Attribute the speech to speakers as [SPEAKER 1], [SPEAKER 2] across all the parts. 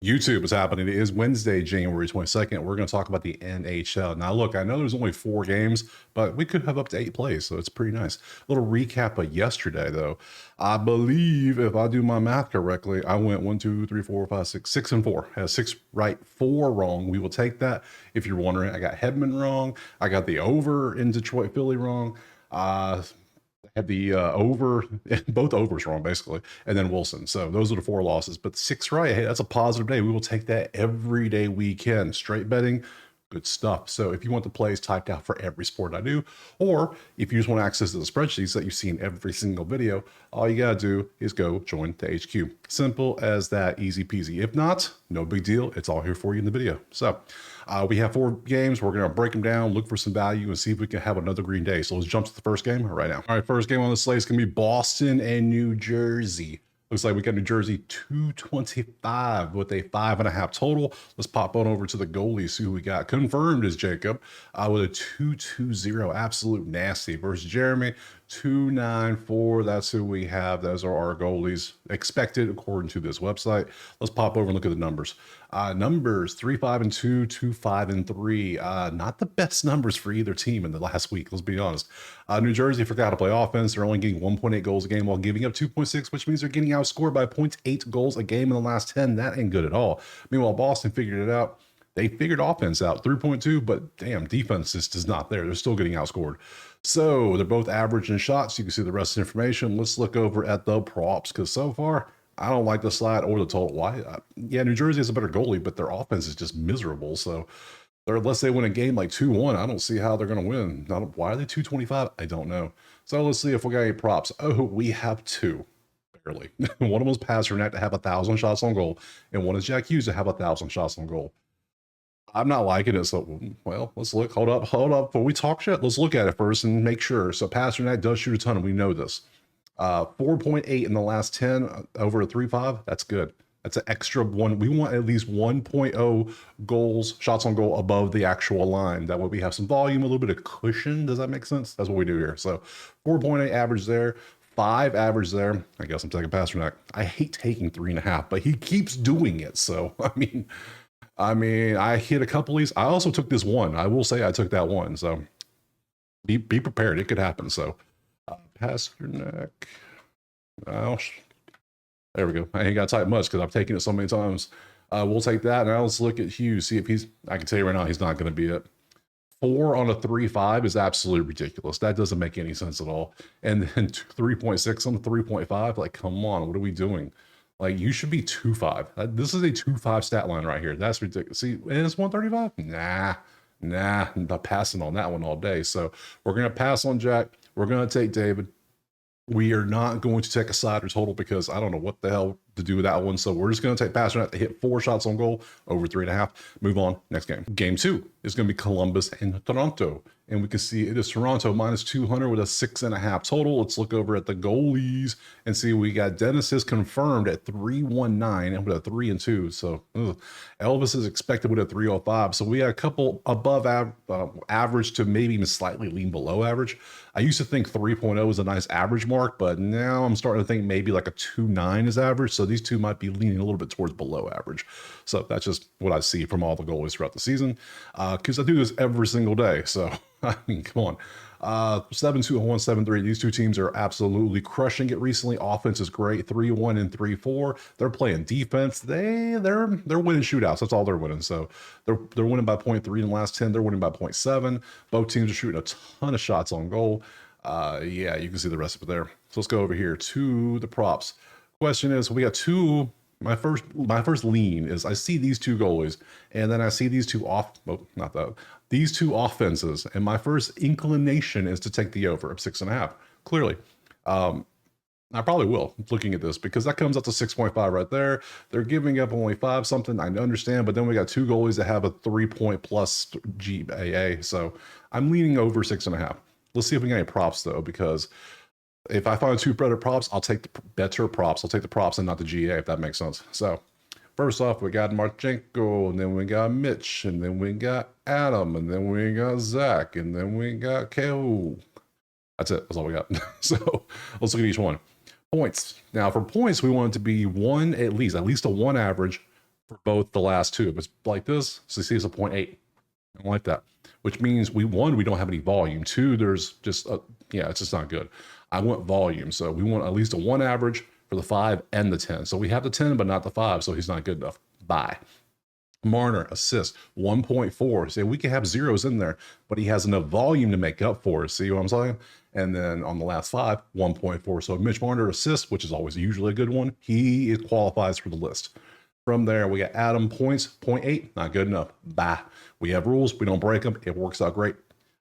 [SPEAKER 1] YouTube is happening. It is Wednesday, January 22nd. We're going to talk about the NHL. Now, look, I know there's only 4 games, but we could have up to 8 plays, so it's pretty nice. A little recap of yesterday, though. I believe, if I do my math correctly, I went 1, 2, 3, 4, 5, 6, 6 and 4. I had 6 right, 4 wrong. We will take that. If you're wondering, I got Hedman wrong. I got the over in Detroit, Philly wrong. Had the over, both overs wrong, basically, and then Wilson. So those are the 4 losses, but 6 right. Hey, that's a positive day. We will take that every day we can. Straight betting, good stuff. So if you want the plays typed out for every sport I do, or if you just want access to the spreadsheets that you see in every single video, all you got to do is go join the HQ. Simple as that, easy peasy. If not, no big deal. It's all here for you in the video. So we have 4 games. We're going to break them down, look for some value, and see if we can have another green day. So let's jump to the first game right now. All right, first game on the slate is going to be Boston and New Jersey. Looks like we got New Jersey 225 with a 5.5 total. Let's pop on over to the goalies. See who we got. Confirmed is Jacob with a 220. Absolute nasty versus Jeremy 294. That's who we have. Those are our goalies expected according to this website. Let's pop over and look at the numbers. Numbers 3-5-2, 2-5-3. Not the best numbers for either team in the last week. Let's be honest. New Jersey forgot to play offense. They're only getting 1.8 goals a game while giving up 2.6, which means they're getting outscored by 0.8 goals a game in the last 10. That ain't good at all. Meanwhile, Boston figured it out. They figured offense out, 3.2, but damn, defense is not there. They're still getting outscored. So they're both average in shots. You can see the rest of the information. Let's look over at the props, because so far, I don't like the slide or the total. Why? Yeah, New Jersey is a better goalie, but their offense is just miserable. So unless they win a game like 2-1, I don't see how they're going to win. Why are they 225? I don't know. So let's see if we got any props. Oh, we have 2. Barely. One of them was Pasternak to have 1,000 shots on goal, and one is Jack Hughes to have 1,000 shots on goal. I'm not liking it, so, well, let's look. Hold up. Before we talk shit, let's look at it first and make sure. So Pasternak does shoot a ton, and we know this. 4.8 in the last 10 over a 3.5. That's good. That's an extra one. We want at least 1.0 goals, shots on goal above the actual line. That way we have some volume, a little bit of cushion. Does that make sense? That's what we do here. So 4.8 average there. 5 average there. I guess I'm taking Pasternak. I hate taking 3.5, but he keeps doing it. So, I mean, I hit a couple of these. I also took this one. I will say I took that one. So be prepared. It could happen. So Pasternak. Oh, there we go. I ain't got to type much because I've taken it so many times. We'll take that. Now let's look at Hughes. See if he's, I can tell you right now, he's not going to be it. 4 on a 3.5 is absolutely ridiculous. That doesn't make any sense at all. And then 3.6 on the 3.5. Like, come on, what are we doing? Like, you should be 2.5. This is a 2.5 stat line right here. That's ridiculous. See, and it's 135? Nah, I'm not passing on that one all day. So we're going to pass on Jack. We're going to take David. We are not going to take a side or total because I don't know what the hell to do with that one. So we're just going to take Pasternak to hit 4 shots on goal over 3.5. Move on. Next game. Game 2 is going to be Columbus and Toronto. And we can see it is Toronto minus 200 with a 6.5 total. Let's look over at the goalies and see we got Dennis is confirmed at 319 and with a 3-2. So Elvis is expected with a 305. So we got a couple above average to maybe even slightly lean below average. I used to think 3.0 is a nice average mark, but now I'm starting to think maybe like a 2.9 is average. So these two might be leaning a little bit towards below average. So that's just what I see from all the goalies throughout the season, because I do this every single day. So I mean, come on. 7-2 and 1-7-3. These two teams are absolutely crushing it recently. Offense is great. 3-1 and 3-4. They're playing defense. They're winning shootouts. That's all they're winning. So they're winning by 0.3 in the last 10. They're winning by 0.7. Both teams are shooting a ton of shots on goal. Yeah, you can see the rest of it there. So let's go over here to the props. Question is, we got 2. My first lean is I see these 2 goalies, and then I see these 2 these 2 offenses, and my first inclination is to take the over of 6.5. Clearly, I probably will, looking at this, because that comes up to 6.5 right there. They're giving up only 5 something. I understand, but then we got 2 goalies that have a 3-point plus GAA, so I'm leaning over 6.5. Let's see if we get any props though, because if I find 2 better props, I'll take the better props. I'll take the props and not the GA, if that makes sense. So first off, we got Marchenko, and then we got Mitch, and then we got Adam, and then we got Zach, and then we got KO. That's it. That's all we got. So let's look at each one. Points. Now for points, we want it to be 1 at least a 1 average, for both the last two. If it's like this, so see, it's a 0.8. I don't like that, which means we don't have any volume. Two, there's just yeah, it's just not good. I want volume, so we want at least a 1 average for the 5 and the 10. So we have the 10, but not the 5, so he's not good enough. Bye. Marner, assist, 1.4. So we can have zeros in there, but he has enough volume to make up for it. See what I'm saying? And then on the last 5, 1.4. So Mitch Marner, assist, which is always usually a good one. He qualifies for the list. From there, we got Adam, points, 0.8, not good enough. Bye. We have rules. We don't break them. It works out great.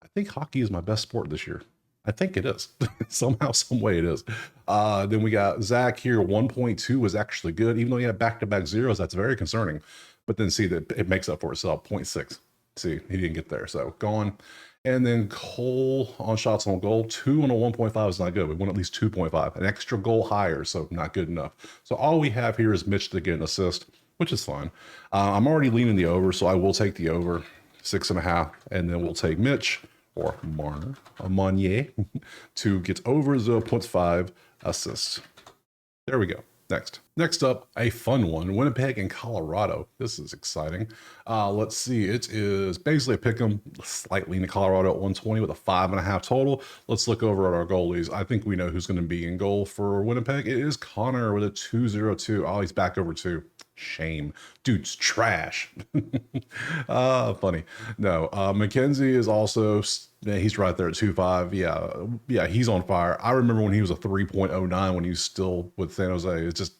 [SPEAKER 1] I think hockey is my best sport this year. I think it is. Somehow, some way it is. Then we got Zach here. 1.2 was actually good. Even though he had back-to-back zeros, that's very concerning. But then see that it makes up for itself. 0.6. See, he didn't get there. So gone. And then Cole on shots on goal. 2 on a 1.5 is not good. We want at least 2.5. An extra goal higher, so not good enough. So all we have here is Mitch to get an assist, which is fine. I'm already leaning the over, so I will take the over. 6.5. And then we'll take Mitch or Marner, or Monnier, to get over 0.5 assists. There we go. Next up, a fun one, Winnipeg and Colorado. This is exciting. Let's see, it is basically a pick 'em, slightly in Colorado at 120 with a 5.5 total. Let's look over at our goalies. I think we know who's going to be in goal for Winnipeg. It is Connor with a 2.02. Oh, he's back over 2. Shame. Dude's trash. Funny. No, McKenzie is also, yeah, he's right there at 2.5. Yeah, he's on fire. I remember when he was a 3.09 when he was still with San Jose. It's just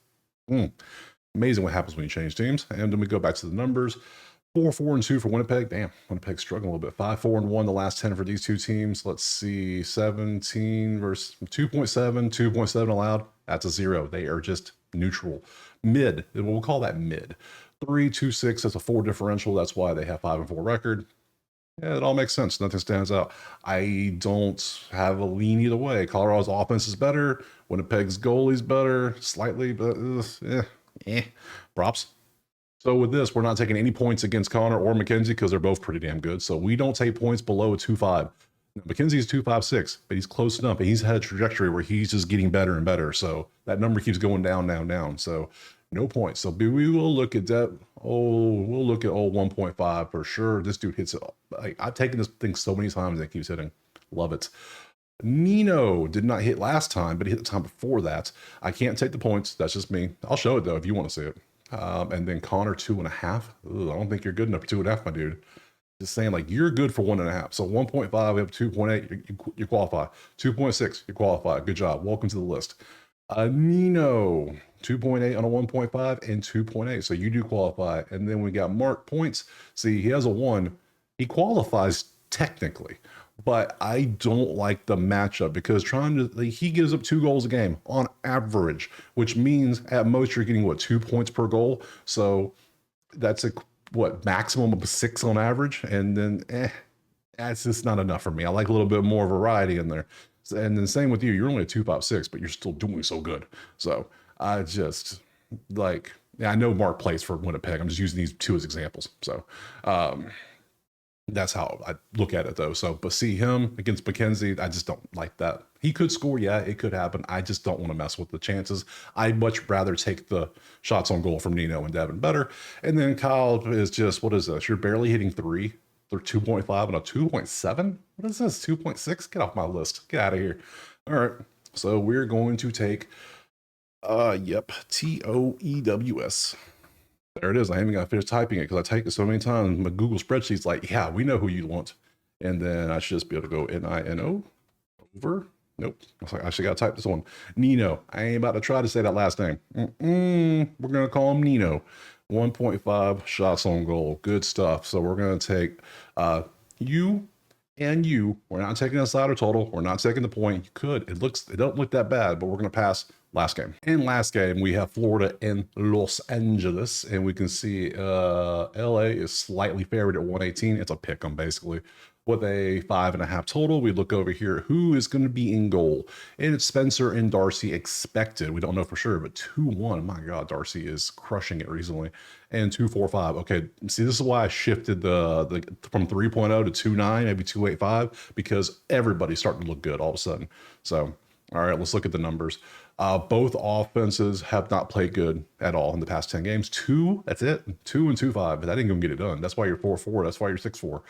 [SPEAKER 1] amazing what happens when you change teams. And then we go back to the numbers. 4-4-2 for Winnipeg. Damn, Winnipeg's struggling a little bit. 5-4-1 the last 10 for these two teams. Let's see, 17 versus 2.7, 2.7 allowed. That's a 0. They are just neutral. Mid, we'll call that mid. 3-2-6, that's a 4 differential. That's why they have 5-4 record. Yeah, it all makes sense. Nothing stands out. I don't have a lean either way. Colorado's offense is better. Winnipeg's goalie's better, slightly, but props. So with this, we're not taking any points against Connor or McKenzie because they're both pretty damn good. So we don't take points below a 2.5. McKenzie's 2.56, but he's close enough. And he's had a trajectory where he's just getting better and better. So that number keeps going down, down, down. So no points. So we will look at that. We'll look at 1.5 for sure. This dude hits it. I've taken this thing so many times and it keeps hitting. Love it. Nino did not hit last time, but he hit the time before that. I can't take the points. That's just me. I'll show it though if you want to see it. And then Connor 2.5. Ooh, I don't think you're good enough for 2.5, my dude. Just saying, like, you're good for 1.5. So 1.5, we have 2.8, you qualify. 2.6, you qualify. Good job. Welcome to the list. Nino, 2.8 on a 1.5 and 2.8. So you do qualify. And then we got Mark points. See, he has a 1. He qualifies technically, but I don't like the matchup because he gives up 2 goals a game on average, which means at most you're getting 2 points per goal. So that's maximum of 6 on average, and then that's just not enough for me. I like a little bit more variety in there. And then same with you, you're only a 2.56, but you're still doing so good. So I just I know Mark plays for Winnipeg. I'm just using these 2 as examples. So that's how I look at it though. So, but see him against McKenzie, I just don't like that. He could score, yeah, it could happen. I just don't want to mess with the chances. I'd much rather take the shots on goal from Nino and Devin better. And then Kyle is just, what is this? You're barely hitting 3. They're 2.5 and a 2.7. What is this? 2.6? Get off my list. Get out of here. All right. So we're going to take, TOEWS. There it is. I haven't got to finish typing it because I type it so many times. My Google spreadsheet's like, yeah, we know who you want. And then I should just be able to go NINO over. Nope. I was like, I actually got to type this one. Nino. I ain't about to try to say that last name. We're going to call him Nino. 1.5 shots on goal. Good stuff. So we're going to take you and you. We're not taking a slider total. We're not taking the point. You could. It don't look that bad, but we're going to pass last game. In last game, we have Florida and Los Angeles, and we can see LA is slightly favored at 118. It's a pick 'em basically. With a 5.5 total, we look over here. Who is going to be in goal? And it's Spencer and Darcy expected. We don't know for sure, but 2-1. My God, Darcy is crushing it recently. And 2.45. Okay, see, this is why I shifted the from 3.0 to 2.9, maybe 2.85, because everybody's starting to look good all of a sudden. So, all right, let's look at the numbers. Both offenses have not played good at all in the past 10 games. Two, that's it. 2 and 2-5. But that ain't gonna get it done. That's why you're 4-4. That's why you're 6-4.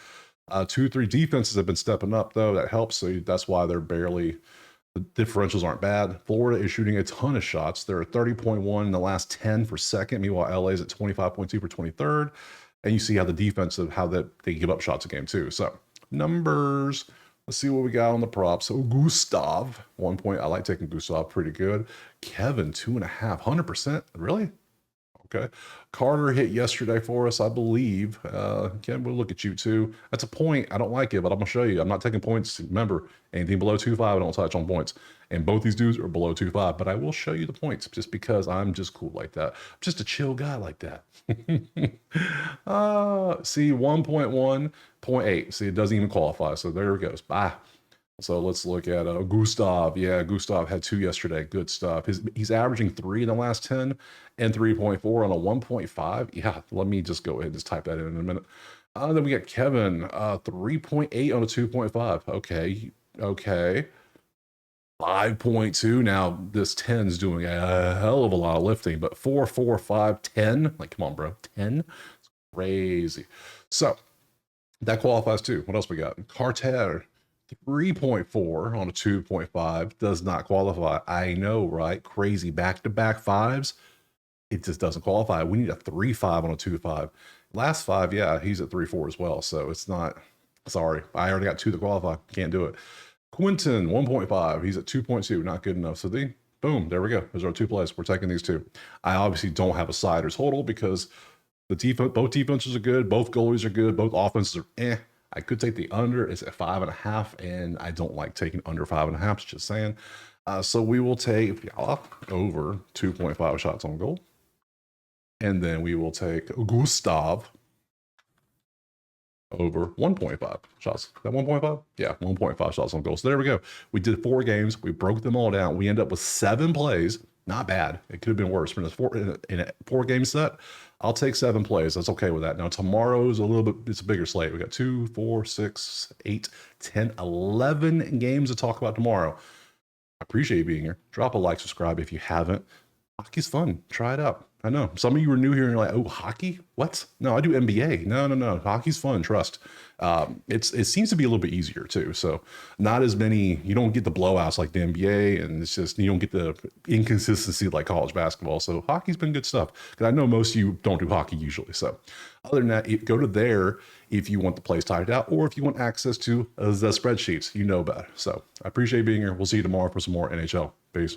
[SPEAKER 1] 2-3 defenses have been stepping up though. That helps. So that's why they're barely. The differentials aren't bad. Florida is shooting a ton of shots. They're at 30.1 in the last 10 for second. Meanwhile, LA is at 25.2 for 23rd. And you see how the defense of how that they give up shots a game too. So numbers. Let's see what we got on the props. So Gustav, 1 point. I like taking Gustav pretty good. Kevin, 2.5, 100%. Really? Okay. Carter hit yesterday for us, I believe. Ken, we'll look at you too. That's a point. I don't like it, but I'm going to show you. I'm not taking points. Remember, anything below 2.5, I don't touch on points. And both these dudes are below 2.5, but I will show you the points just because I'm just cool like that. I'm just a chill guy like that. See, 1.1, 0.8. See, it doesn't even qualify. So there it goes. Bye. So let's look at Gustav. Yeah, Gustav had 2 yesterday. Good stuff. He's averaging 3 in the last 10 and 3.4 on a 1.5. Yeah, let me just go ahead and just type that in a minute. Then we got Kevin, 3.8 on a 2.5. Okay, okay. 5.2. Now this 10 is doing a hell of a lot of lifting, but 4, 4, 5, 10. Like, come on, bro. 10? It's crazy. So that qualifies too. What else we got? Carter. 3.4 on a 2.5 does not qualify. I know, right? Crazy back-to-back 5s. It just doesn't qualify. We need a 3.5 on a 2.5. Last 5, yeah, he's at 3.4 as well. So it's not, sorry. I already got 2 to qualify. Can't do it. Quentin, 1.5. He's at 2.2. Not good enough. So boom, there we go. Those are our 2 plays. We're taking these 2. I obviously don't have a side or total because both defenses are good. Both goalies are good. Both offenses are eh. I could take the under. It's at 5.5, and I don't like taking under 5.5. Just saying. So we will take over 2.5 shots on goal, and then we will take Gustav over 1.5 shots. Is that 1.5? Yeah, 1.5 shots on goal. So there we go. We did 4 games. We broke them all down. We end up with 7 plays. Not bad. It could have been worse. But in a 4-game set, I'll take 7 plays. That's okay with that. Now, tomorrow's a little bit, it's a bigger slate. We got 2, 4, 6, 8, 10, 11 games to talk about tomorrow. I appreciate you being here. Drop a like, subscribe if you haven't. Hockey's fun. Try it out. I know. Some of you are new here and you're like, oh, hockey? What? No, I do NBA. No. Hockey's fun. Trust. It seems to be a little bit easier too. So not as many, you don't get the blowouts like the NBA, and it's just, you don't get the inconsistency like college basketball. So hockey's been good stuff. Because I know most of you don't do hockey usually. So other than that, go to there if you want the plays typed out, or if you want access to the spreadsheets, you know better. So I appreciate being here. We'll see you tomorrow for some more NHL. Peace.